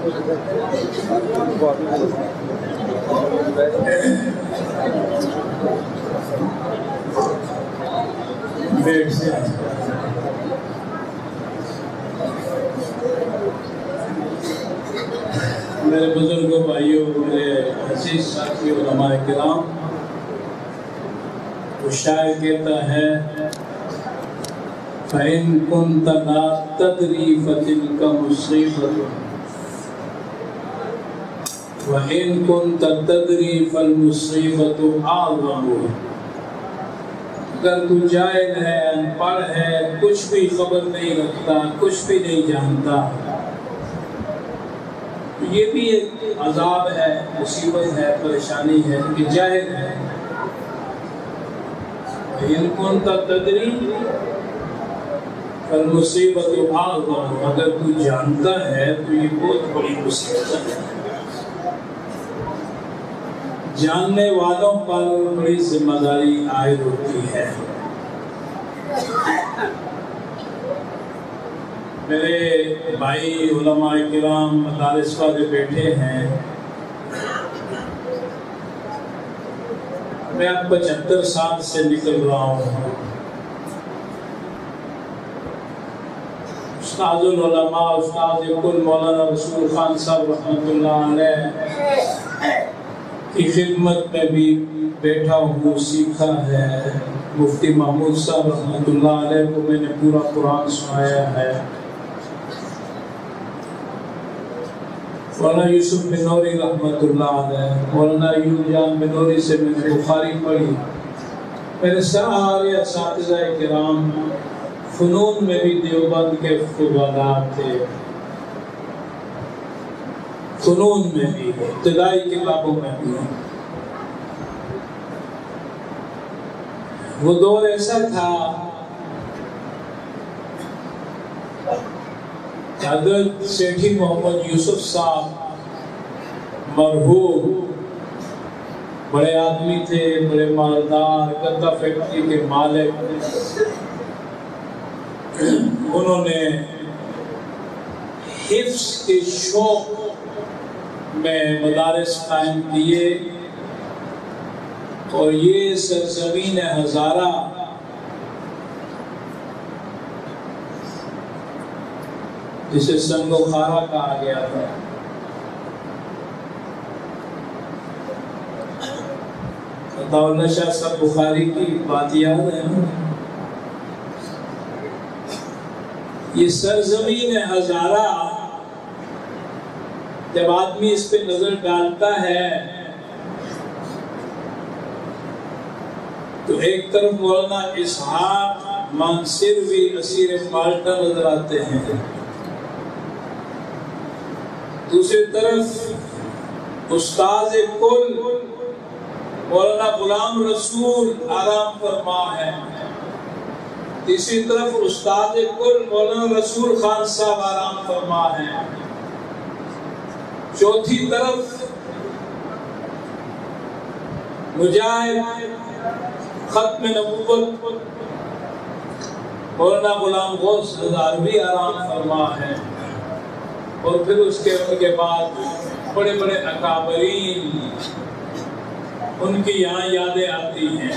میرے بزرگوں بھائیوں، میرے عزیز ساتھی علماء کرام، وہ شاعر کہتا ہے فَإِن كُنْتَ لَا تَدْرِي فَتِلْكَ مُصِيبَةٌ وَإِن كُنْتَ تَدْرِي فَالْمُصِيبَةُ أَعْظَمُ۔ اگر تو جاہل ہے، ان پڑھ ہے، کچھ بھی خبر نہیں رکھتا، کچھ بھی نہیں جانتا، یہ بھی ایک عذاب ہے، مصیبت ہے، پریشانی ہے کہ جاہل ہے۔ ان كنت تدری فالمصیبت اعظم، اگر تو جانتا ہے تو یہ بہت بڑی مصیبت ہے۔ جاننے والوں پر بڑی ذمہ داری عائد ہوتی ہے۔ میرے بھائی علماء کرام مدارس والے بیٹھے ہیں، میں اب 75 سال سے نکل رہا ہوں۔ استاد العلماء، استاد کل مولانا رسول خان صاحب رحمۃ اللہ علیہ کی خدمت میں بھی بیٹھا ہوں، سیکھا ہے۔ مفتی محمود صاحب رحمۃ اللہ علیہ کو میں نے پورا قرآن سنایا ہے۔ مولانا یوسف بنوری رحمۃ اللہ علیہ، مولانا ایوب جان بنوری سے میں نے بخاری پڑھی۔ میرے سارے اساتذہ کرام فنون میں بھی دیوبند کے فضلاء تھے، فنون میں بھی، ابتدائی کتابوں میں بھی۔ وہ دور ایسا تھا حضرت سیٹھی محمد یوسف صاحب مرحوم بڑے آدمی تھے، بڑے مالدار، گدا فیکٹری کے مالک۔ انہوں نے حفظ کے شوق میں مدارس قائم کیے، اور یہ سرزمین ہزارہ جسے سنگ و خارا کہا گیا تھا، دولت شاہ صاحب بخاری کی بات یاد ہے نا؟ یہ سرزمین ہزارہ جب آدمی اس پہ نظر ڈالتا ہے تو ایک طرف مولانا اسحاق مانسروی اسیر مالٹا نظر آتے ہیں، دوسری طرف استاد کل مولانا غلام رسول آرام فرما ہے، تیسری طرف استاد کل مولانا رسول خان صاحب آرام فرما ہے، چوتھی طرف مجاہد ختم نبوت مولانا غلام غوث ہزاروی آرام فرما ہے، اور پھر اس کے بعد بڑے بڑے اکابرین، ان کی یہاں یادیں آتی ہیں۔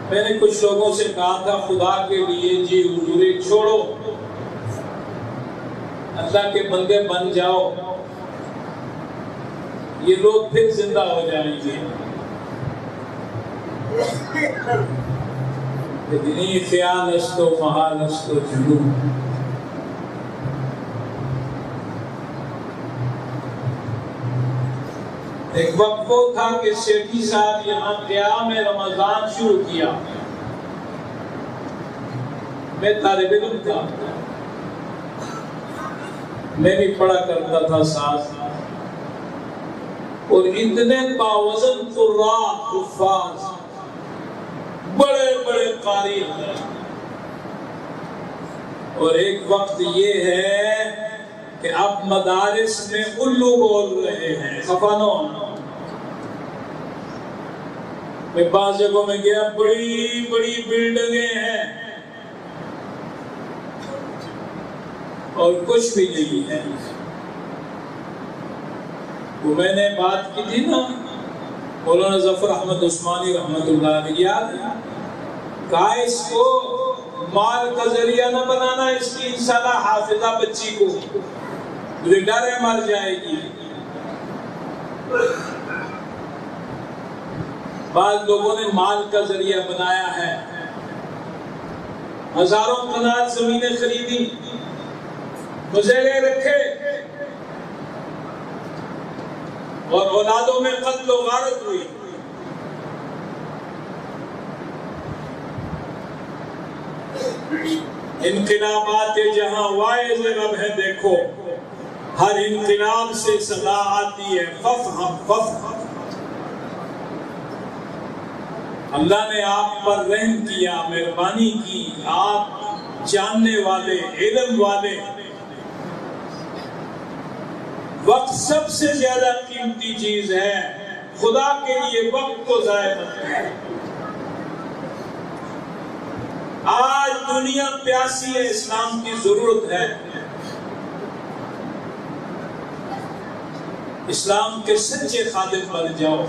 میں نے کچھ لوگوں سے کہا تھا خدا کے لیے جی حضوری چھوڑو، اللہ کے بندے بن جاؤ، یہ لوگ پھر زندہ ہو جائیں گے۔ اتنی خیال است و محال است و جنون۔ ایک وقت وہ تھا کہ سیٹھی صاحب یہاں قیام رمضان شروع کیا، میں طالب علم تھا، میں بھی پڑھا کرتا تھا ساتھ، اور اتنے باوزن قراء حفاظ بڑے بڑے قاری ہیں، اور ایک وقت یہ ہے کہ اب مدارس میں الو بول رہے ہیں، خفا نہ ہونا۔ میں بعض جگہوں میں گیا، بڑی بڑی بلڈنگیں ہیں، اور کچھ بھی نہیں ہے۔ وہ میں نے بات کی تھی نا مولانا ظفر احمد عثمانی رحمۃ اللہ علیہ، یاد کہا اس کو مال کا ذریعہ نہ بنانا، اس کی انشاءاللہ حافظہ بچی کو مجھے ڈر ہے مر جائے گی۔ بعض لوگوں نے مال کا ذریعہ بنایا ہے، ہزاروں کنال زمینیں خریدی، مزیلے رکھے، اور اولادوں میں قتل و غارت ہوئی۔ انقلابات جہاں واعظ رب ہے دیکھو، ہر انقلاب سے صدا آتی ہے ففہم ففہم۔ اللہ نے آپ پر رحم کیا، مہربانی کی، آپ جاننے والے، علم والے۔ وقت سب سے زیادہ قیمتی چیز ہے، خدا کے لیے وقت کو ضائع مت کریں۔ آج دنیا پیاسی ہے، اسلام کی ضرورت ہے۔ اسلام کے سچے خادم بن جاؤ۔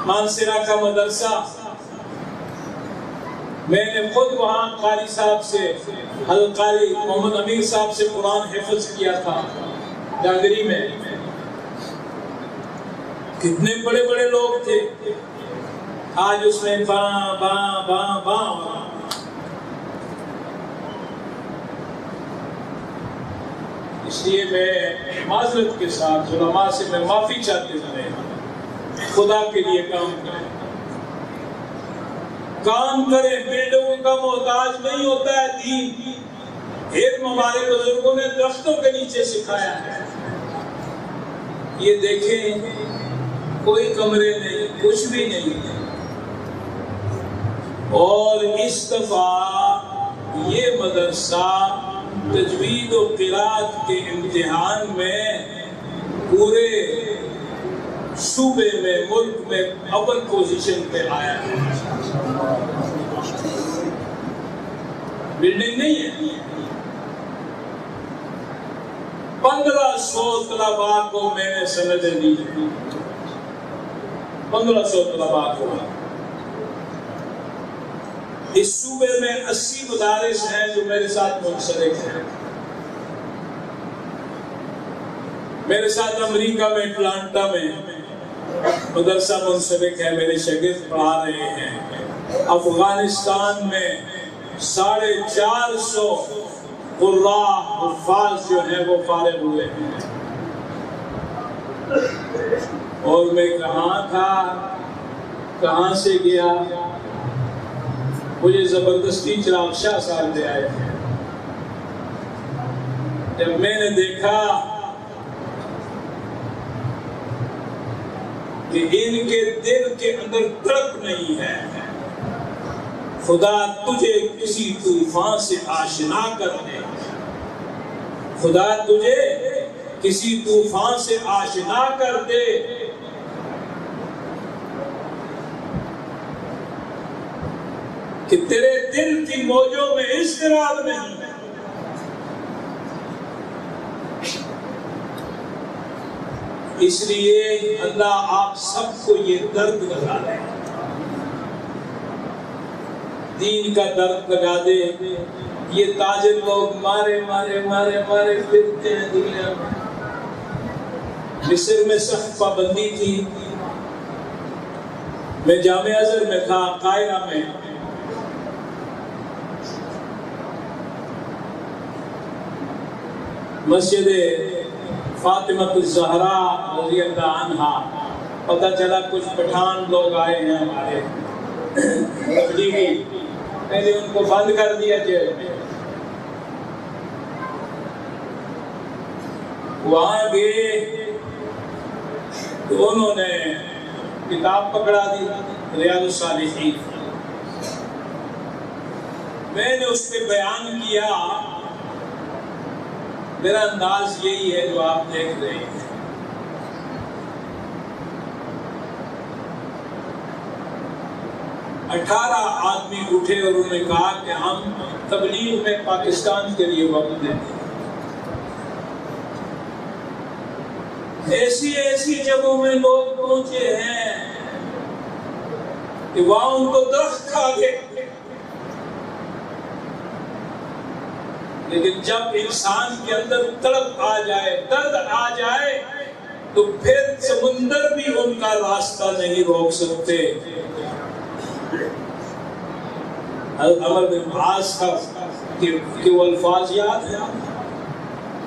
مانسرا کا مدرسہ، میں نے خود وہاں قاری صاحب سے، حضرت قاری محمد امیر صاحب سے قرآن حفظ کیا تھا ڈانگری میں۔ کتنے بڑے بڑے لوگ تھے، آج اس میں باں باں باں باں۔ اس لیے میں معذرت کے ساتھ علماء سے میں معافی چاہتے ہوئے، خدا کے لیے کام کریں، کام کریں۔ بلڈنگوں کا محتاج نہیں ہوتا ہے دین۔ ایک ہمارے بزرگوں نے درختوں کے نیچے سکھایا ہے۔ یہ دیکھیں کوئی کمرے نہیں، کچھ بھی نہیں، اور اس دفعہ یہ مدرسہ تجوید و قرات کے امتحان میں پورے صوبے میں، ملک میں اول پوزیشن پہ آیا ہے۔ بلڈنگ نہیں ہے، 1500 طلباء کو میں نے سندیں دی، 1500 طلباء کو۔ اس صوبے میں 80 مدارس ہیں جو میرے ساتھ منسلک ہیں۔ میرے ساتھ امریکہ میں اٹلانٹا میں مدرسہ منسلک ہے، میرے شاگرد پڑھا رہے ہیں۔ افغانستان میں 450 قراء حفاظ جو ہیں وہ فارغ ہوئے ہیں۔ اور میں کہاں تھا، کہاں سے گیا، مجھے زبردستی چراغ شاہ صاحب لے آئے تھے۔ جب میں نے دیکھا کہ ان کے دل کے اندر تڑپ نہیں ہے، خدا تجھے کسی طوفان سے آشنا کر دے، خدا تجھے کسی طوفان سے آشنا کر دے، کہ تیرے دل کی موجوں میں اضطراب نہیں ہے۔ اس لیے اللہ آپ سب کو یہ درد لگا دے، دین کا درد لگا دے۔ یہ تاجر لوگ مارے مارے مارے مارے پھرتے ہیں دنیا میں۔ مصر میں سخت پابندی تھی، میں جامع ازہر میں تھا، قاہرہ میں، مسجد فاطمہ الزہرا رضی اللہ عنہا، پتہ چلا کچھ پٹھان لوگ آئے ہیں ہمارے تبلیغی، میں نے ان کو بند کر دیا جیل میں۔ وہاں گئے تو انہوں نے کتاب پکڑا دی ریاض الصالحین، میں نے اس پہ بیان کیا، میرا انداز یہی ہے جو آپ دیکھ رہے ہیں۔ 18 آدمی اٹھے اور انہوں نے کہا کہ ہم تبلیغ میں پاکستان کے لیے وقت دیتے ہیں۔ ایسی ایسی جگہوں میں لوگ پہنچے ہیں کہ وہاں ان کو درخت کھا گئے، لیکن جب انسان کے اندر تڑپ آ جائے، درد آ جائے، تو پھر سمندر بھی ان کا راستہ نہیں روک سکتے۔ عمر بن عاص کے وہ الفاظ یاد ہیں،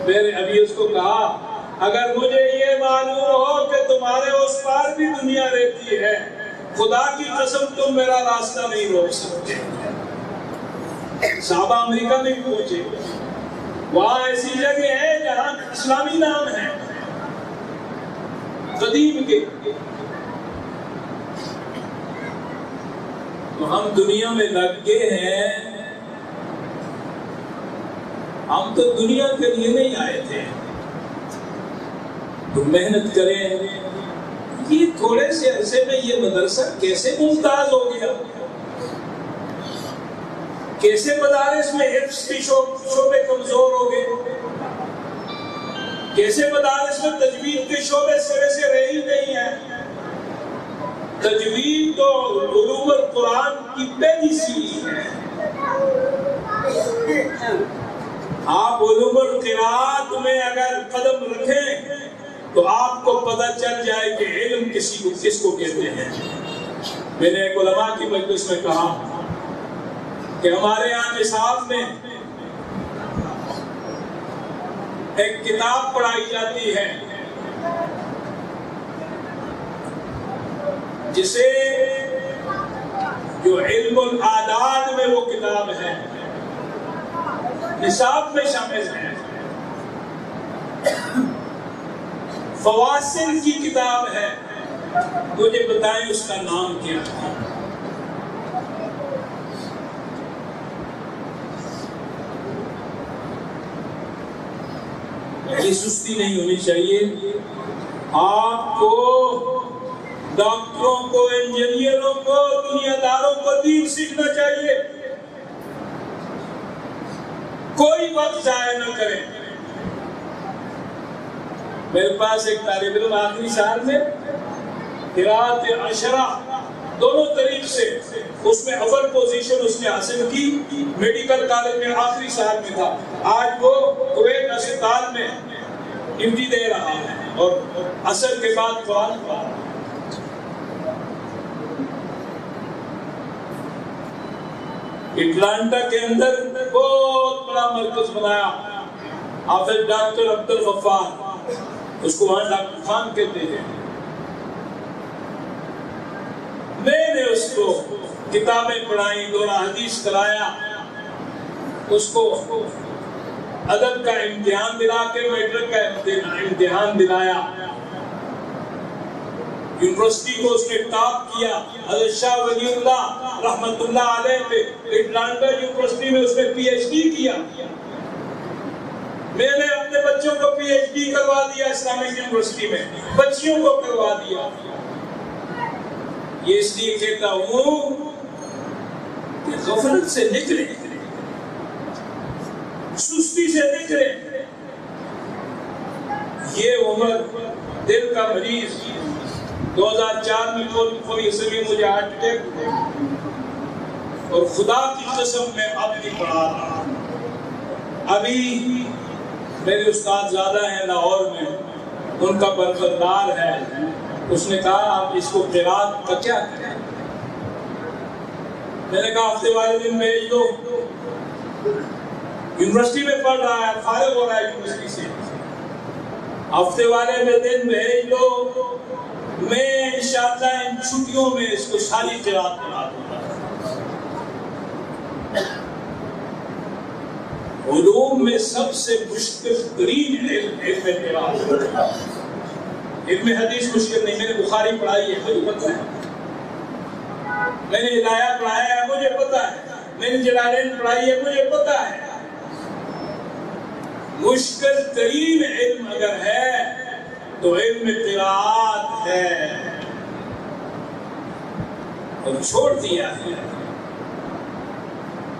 میں نے ابھی اس کو کہا اگر مجھے یہ معلوم ہو کہ تمہارے اس پار بھی دنیا رہتی ہے، خدا کی قسم تم میرا راستہ نہیں روک سکتے۔ صحابہ امریکہ میں پہنچے، وہاں ایسی جگہ ہے جہاں اسلامی نام ہے قدیم کے، تو ہم دنیا میں لگ گئے ہیں۔ ہم تو دنیا کے لیے نہیں آئے تھے، تو محنت کریں۔ یہ تھوڑے سے عرصے میں یہ مدرسہ کیسے ممتاز ہو گیا، کیسے مدارس میں حفظ کی شعبے کمزور ہو گئے، کیسے مدارس میں تجوید کے شعبے سرے سے رہ ہی نہیں ہیں۔ تجوید تو علوم القرآن کی پہلی سیڑھی ہے۔ آپ علوم القرآن میں اگر قدم رکھیں تو آپ کو پتہ چل جائے کہ علم کس کو کہتے ہیں۔ میں نے ایک علماء کی مجلس میں کہا کہ ہمارے یہاں نصاب میں ایک کتاب پڑھائی جاتی ہے جسے جو علم العادات میں وہ کتاب ہے، نصاب میں شامل ہے۔ فواصل کی کتاب ہے، مجھے بتائیں اس کا نام کیا ہے؟ یہ سستی نہیں ہونی چاہیے۔ آپ کو، ڈاکٹروں کو، انجینئروں کو، دنیا داروں کو دین سیکھنا چاہیے، کوئی وقت ضائع نہ کریں۔ میرے پاس ایک طالب علم آخری سال میں قراءت عشرہ دونوں طریق سے، اس میں اول پوزیشن اس نے حاصل کی، میڈیکل کالج میں آخری سال میں تھا، آج وہ کویت اسپتال میں ڈیوٹی دے رہا ہے اور عصر کے بعد فعال ہوا۔ اٹلانٹا کے اندر بہت بڑا مرکز بنایا، حافظ ڈاکٹر عبد الغفار، اس کو وہاں ڈاکٹر خان کہتے ہیں۔ میں نے اس کو کتابیں پڑھائیں، دورہ حدیث کرایا، اس کو ادب کا امتحان دلا کے میٹرک کا امتحان دلایا، یونیورسٹی کو اس نے ٹاپ کیا۔ حضرت شاہ ولی اللہ رحمت اللہ علیہ پہ اٹلانٹا یونیورسٹی میں اس نے پی ایچ ڈی کیا۔ میں نے اپنے بچوں کو پی ایچ ڈی کروا دیا اسلامک یونیورسٹی میں، بچیوں کو کروا دیا۔ یہ اس لیے کہتا ہوں کہ غفلت سے نکلیں، سستی سے نکلیں۔ یہ عمر دل کا مریض 2004 میں کوئی اسمی مجھے ہارٹ اٹیک ہوا، اور خدا کی قسم میں اب نہیں پڑھا رہا۔ ابھی میرے استاد زیادہ ہیں لاہور میں، ان کا برخوردار ہے، اس نے کہا آپ اس کو قرات کا کیا کریں؟ میں نے کہا ہفتے والے دن بھیج دو، یونیورسٹی میں پڑھ رہا ہے، فارغ ہو رہا ہے یونیورسٹی سے، ہفتے والے میں دن بھیج دو، میں انشاءاللہ ان چھٹیوں میں اس کو ساری قرات پڑھا دوں گا۔ علوم میں سب سے مشکل ترین علم قرات ہے۔ علم حدیث مشکل نہیں، میں نے بخاری پڑھائی ہے، مجھے پتہ ہے، میں نے ہدایہ پڑھایا ہے، مجھے پتہ ہے، میں نے جلالین پڑھائی ہے، مجھے پتہ ہے۔ مشکل ترین علم اگر ہے تو علم قرات ہے۔ اور چھوڑ دیا ہے.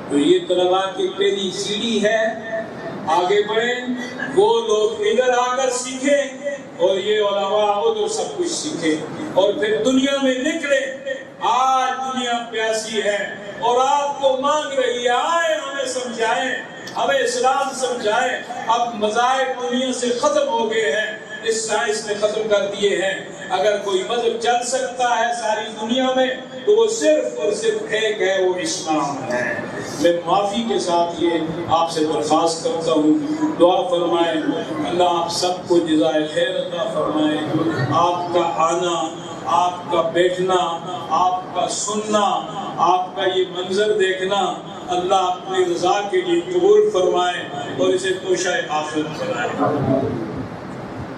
تو یہ طلباء کی پہلی سیڑھی ہے. آگے بڑھیں، وہ لوگ ادھر آ کر سیکھیں اور یہ علماء ادھر سب کچھ سیکھیں اور پھر دنیا میں نکلے. آج دنیا پیاسی ہے اور آپ کو مانگ رہی ہے، آئے ہمیں سمجھائیں، ہمیں اسلام سمجھائیں. اب مذاہب دنیا سے ختم ہو گئے ہیں، اس سائنس نے ختم کر دیے ہیں. اگر کوئی مذہب چل سکتا ہے ساری دنیا میں تو وہ صرف اور صرف ایک ہے، وہ اسلام ہے. میں معافی کے ساتھ یہ آپ سے درخواست کرتا ہوں، دعا فرمائیں اللہ آپ سب کو جزائے خیر عطا فرمائے. آپ کا آنا، آپ کا بیٹھنا، آپ کا سننا، آپ کا یہ منظر دیکھنا اللہ اپنی رضا کے لیے قبول فرمائے اور اسے توشہ آخرت بنائے.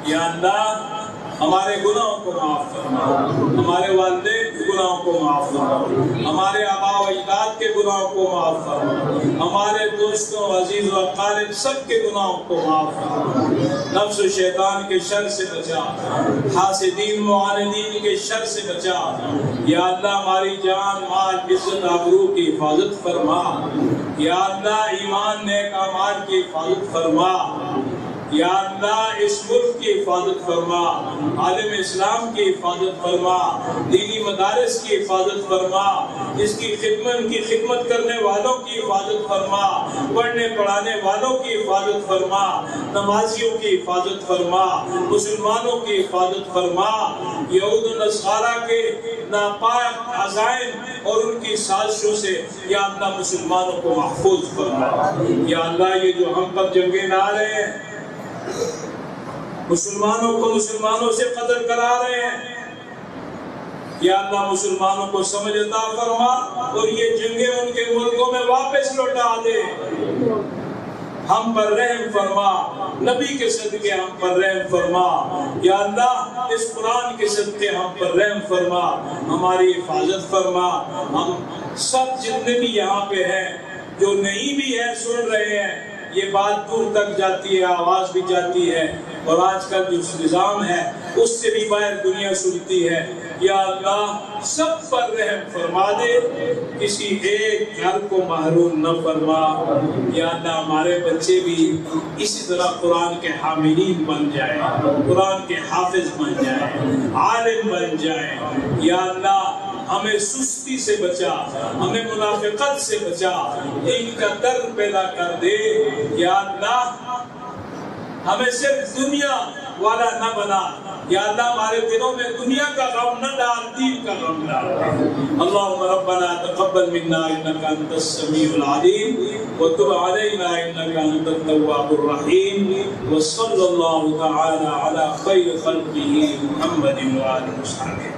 یا اللہ ہمارے گناہوں کو معاف فرما، ہمارے والدین کے گناہوں کو معاف فرما، ہمارے آباء و اجداد کے گناہوں کو معاف فرما، ہمارے دوستوں عزیز و اقارب سب کے گناہوں کو معاف فرما. نفس و شیطان کے شر سے بچا، حاسدین معاندین کے شر سے بچا. یا اللہ ہماری جان مال عزت آبرو کی حفاظت فرما. یا اللہ ایمان نیک اعمال کی حفاظت فرما. یا اللہ اس ملک کی حفاظت فرما، عالم اسلام کی حفاظت فرما، دینی مدارس کی حفاظت فرما، اس کی خدمت کرنے والوں کی حفاظت فرما، پڑھنے پڑھانے والوں کی حفاظت فرما، نمازیوں کی حفاظت فرما، مسلمانوں کی حفاظت فرما. یہود و نصارہ کے ناپاک عزائم اور ان کی سازشوں سے یا اللہ مسلمانوں کو محفوظ فرما. یا اللہ یہ جو ہم پر جنگیں نہ رہے ہیں، مسلمانوں کو مسلمانوں سے قتل کرا رہے ہیں، یا اللہ مسلمانوں کو سمجھ عطا فرما اور یہ جنگیں ان کے ملکوں میں واپس لوٹا دے. ہم پر رحم فرما، نبی کے صدقے ہم پر رحم فرما. یا اللہ اس قرآن کے صدقے ہم پر رحم فرما، ہماری حفاظت فرما. ہم سب جتنے بھی یہاں پہ ہیں، جو نہیں بھی ہے سن رہے ہیں، یہ بات دور تک جاتی ہے، آواز بھی جاتی ہے اور آج کل جو نظام ہے اس سے بھی باہر دنیا سنتی ہے. یا اللہ سب پر رحم فرما دے، کسی ایک گھر کو محروم نہ فرما. یا اللہ ہمارے بچے بھی اسی طرح قرآن کے حاملین بن جائیں، قرآن کے حافظ بن جائیں، عالم بن جائیں. یا اللہ ہمیں سستی سے بچا، ہمیں منافقت سے بچا، ان کا درد پیدا کر دے. یا اللہ ہمیں صرف دنیا والا نہ بنا. یا اللہ ہمارے دلوں میں دنیا کا غم نہ ڈال، دین کا غم ڈال. اللہم ربنا تقبل منا انکا انت السمیع العلیم وتب علینا انکا انت التواب الرحیم. وصلی اللہ تعالی علی خیر خلقہ محمد وآلہ وصحبہ.